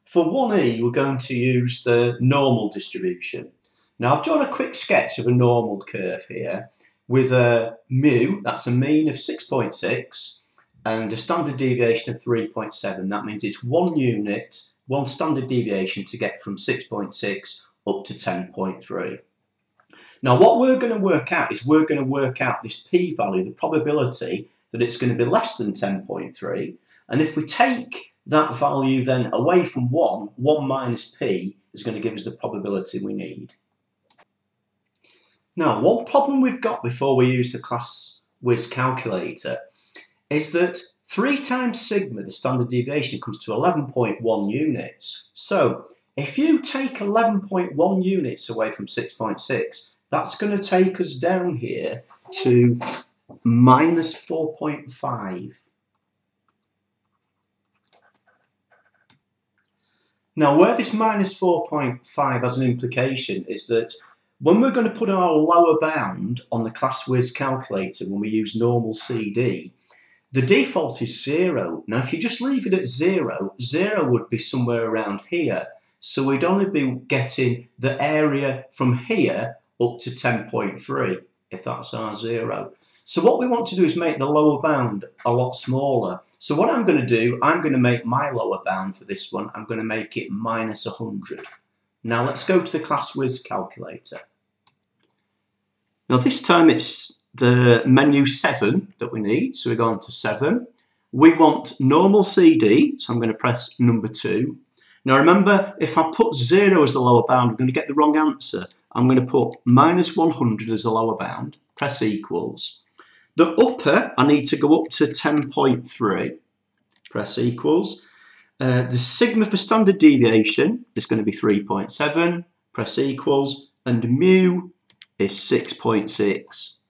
For 1e, we're going to use the normal distribution. Now, I've drawn a quick sketch of a normal curve here with a mu, that's a mean of 6.6, and a standard deviation of 3.7. That means it's 1 unit, 1 standard deviation to get from 6.6 up to 10.3. Now, what we're going to work out is we're going to work out this p-value, the probability that it's going to be less than 10.3, and if we take that value then away from 1 minus p is going to give us the probability we need. Now, one problem we've got before we use the Q1e calculator is that 3 times sigma, the standard deviation, comes to 11.1 units. So, if you take 11.1 units away from 6.6, that's going to take us down here to minus 4.5. Now, where this minus 4.5 has an implication is that when we're going to put our lower bound on the Q1e calculator when we use normal CD, the default is 0. Now, if you just leave it at 0, 0 would be somewhere around here. So we'd only be getting the area from here up to 10.3, if that's our 0. So what we want to do is make the lower bound a lot smaller. So what I'm going to do, I'm going to make my lower bound for this one, I'm going to make it minus 100. Now let's go to the Q1e calculator. Now this time it's the menu 7 that we need, so we're going to 7. We want normal CD, so I'm going to press number 2. Now remember, if I put 0 as the lower bound, I'm going to get the wrong answer. I'm going to put minus 100 as the lower bound, press equals. The upper, I need to go up to 10.3, press equals. The sigma for standard deviation is going to be 3.7, press equals, and mu is 6.6,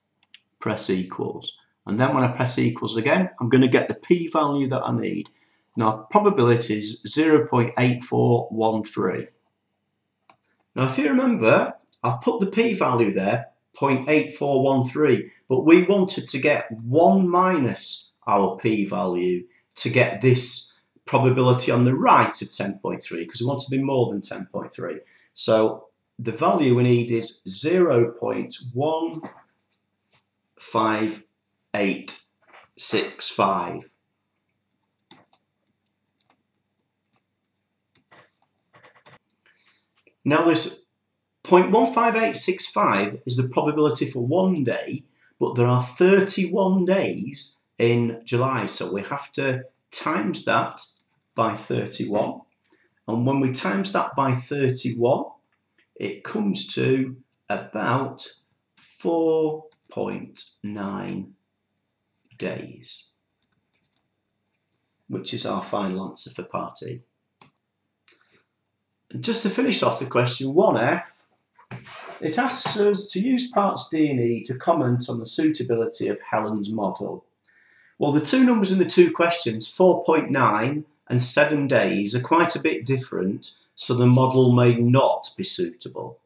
press equals. And then when I press equals again, I'm going to get the p-value that I need. Now, probability is 0.8413. Now, if you remember, I've put the p-value there, 0.8413, but we wanted to get 1 minus our p-value to get this probability on the right of 10.3, because we want to be more than 10.3. So the value we need is 0.15865. Now this 0.15865 is the probability for 1 day, but there are 31 days in July, so we have to times that by 31. And when we times that by 31, it comes to about 4.9 days, which is our final answer for part E. And just to finish off the question 1F, it asks us to use parts D and E to comment on the suitability of Helen's model. Well, the two numbers in the two questions, 4.9 and 7 days, are quite a bit different, so the model may not be suitable.